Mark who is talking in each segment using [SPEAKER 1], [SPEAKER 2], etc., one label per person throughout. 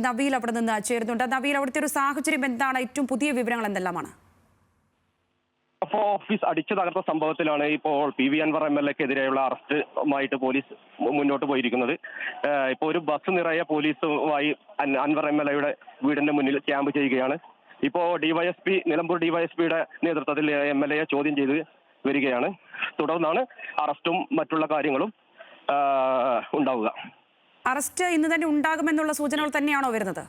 [SPEAKER 1] നവീൽ അവിടെ നിന്ന് ചേരുന്നുണ്ട്. നവീൽ, അവിടുത്തെ ഒരു സാഹചര്യം എന്താണ്? ഏറ്റവും പുതിയ വിവരങ്ങൾ എന്തെല്ലാമാണ്?
[SPEAKER 2] അപ്പോൾ ഓഫീസ് അടിച്ചു തകർത്ത സംഭവത്തിലാണ് ഇപ്പോൾ PV അൻവർ MLA-ക്കെതിരെയുള്ള അറസ്റ്റുമായിട്ട് പോലീസ് മുന്നോട്ട് പോയിരിക്കുന്നത്. ഇപ്പോൾ ഒരു ബസ് നിറയെ പോലീസുമായി അൻവർ MLA-യുടെ വീടിന്റെ മുന്നിൽ ക്യാമ്പ് ചെയ്യുകയാണ്. ഇപ്പോൾ DYSP നിലമ്പൂർ DYSP-യുടെ നേതൃത്വത്തിൽ MLA-യെ ചോദ്യം ചെയ്ത് വരികയാണ്. തുടർന്നാണ് അറസ്റ്റും മറ്റുള്ള കാര്യങ്ങളും ഉണ്ടാവുക.
[SPEAKER 1] അറസ്റ്റ് ഇന്ന് തന്നെ ഉണ്ടാകുമെന്നുള്ള സൂചനകൾ തന്നെയാണോ വരുന്നത്?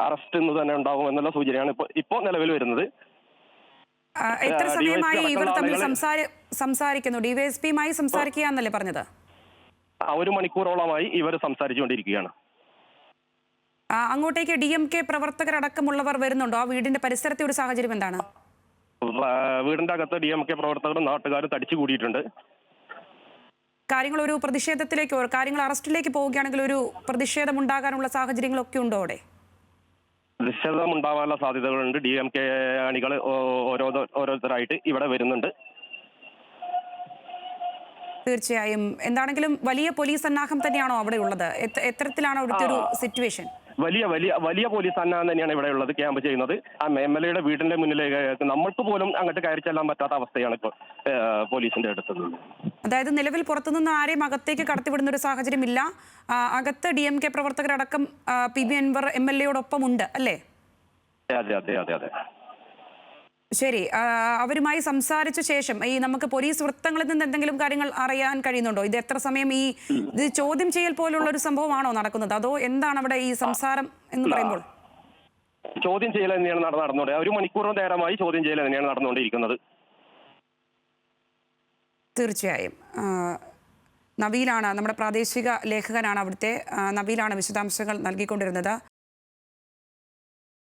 [SPEAKER 2] അറസ്റ്റ് ഇന്ന് തന്നെ ഉണ്ടാകുമെന്നുള്ള സൂചനയാണ് ഇപ്പോൾ നിലവിൽ വരുന്നത്.
[SPEAKER 1] എത്ര സമയമായി ഇവർ തമ്മിൽ സംസാരിക്കുന്നു? DYSP-യുമായി സംസാരിക്കുക എന്നല്ലേ പറഞ്ഞത്?
[SPEAKER 2] 1 മണിക്കൂറോളമായി ഇവർ സംസാരിച്ചുകൊണ്ടിരിക്കുകയാണ്.
[SPEAKER 1] അങ്ങോട്ടേക്ക് DMK പ്രവർത്തകരടക്കമുള്ളവർ വരുന്നുണ്ടോ? ആ വീടിന്റെ പരിസരത്തെ ഒരു സാഹചര്യം എന്താണ്?
[SPEAKER 2] വീടിന്റെ അകത്ത് DMK പ്രവർത്തകരും നാട്ടുകാരും തടിച്ചുകൂടിയിട്ടുണ്ട്.
[SPEAKER 1] കാര്യങ്ങൾ ഒരു പ്രതിഷേധത്തിലേക്കോ കാര്യങ്ങൾ അറസ്റ്റിലേക്ക് പോവുകയാണെങ്കിൽ ഒരു പ്രതിഷേധം ഉണ്ടാകാനുള്ള സാഹചര്യങ്ങളൊക്കെ ഉണ്ടോ അവിടെ?
[SPEAKER 2] പ്രതിഷേധം ഉണ്ടാവാനുള്ള സാധ്യതകളുണ്ട്. DMK അണികൾ ഓരോരുത്തരായിട്ട് ഇവിടെ വരുന്നുണ്ട്.
[SPEAKER 1] തീർച്ചയായും. എന്താണെങ്കിലും വലിയ പോലീസ് സന്നാഹം തന്നെയാണോ അവിടെ ഉള്ളത്? എത്തരത്തിലാണ് അവിടുത്തെ ഒരു സിറ്റുവേഷൻ?
[SPEAKER 2] വലിയ പോലീസ് സന്നാഹം തന്നെയാണ് ഇവിടെ ഉള്ളത്, ക്യാമ്പ് ചെയ്യുന്നത്. MLA-യുടെ വീടിന്റെ മുന്നിലേക്ക് നമ്മൾക്ക് പോലും അങ്ങോട്ട് കയറി ചെല്ലാൻ പറ്റാത്ത അവസ്ഥയാണ് ഇപ്പോൾ പോലീസിന്റെ അടുത്ത്.
[SPEAKER 1] അതായത് നിലവിൽ പുറത്തുനിന്ന് ആരെയും അകത്തേക്ക് കടത്തിവിടുന്ന ഒരു സാഹചര്യം ഇല്ല. അകത്ത് DMK പ്രവർത്തകരടക്കം PV അൻവർ MLA-യോടൊപ്പം ഉണ്ട് അല്ലേ?
[SPEAKER 2] അതെ.
[SPEAKER 1] ശരി. അവരുമായി സംസാരിച്ച ശേഷം ഈ നമുക്ക് പോലീസ് വൃത്തങ്ങളിൽ നിന്ന് എന്തെങ്കിലും കാര്യങ്ങൾ അറിയാൻ കഴിയുന്നുണ്ടോ? ഇത് എത്ര സമയം ഇത് ചോദ്യം ചെയ്യൽ പോലുള്ള ഒരു സംഭവമാണോ നടക്കുന്നത്? അതോ എന്താണ് അവിടെ ഈ സംസാരം എന്ന് പറയുമ്പോൾ?
[SPEAKER 2] ചോദ്യം ചെയ്യൽ തന്നെയാണ് നടന്നുകൊണ്ട് 1 മണിക്കൂർ നേരമായി ചോദ്യം ചെയ്യൽ തന്നെയാണ് നടന്നുകൊണ്ടിരിക്കുന്നത്.
[SPEAKER 1] തീർച്ചയായും. നവീലാണ്, നമ്മുടെ പ്രാദേശിക ലേഖകനാണ് അവിടുത്തെ. നവീലാണ് വിശദാംശങ്ങൾ നൽകിക്കൊണ്ടിരുന്നത്.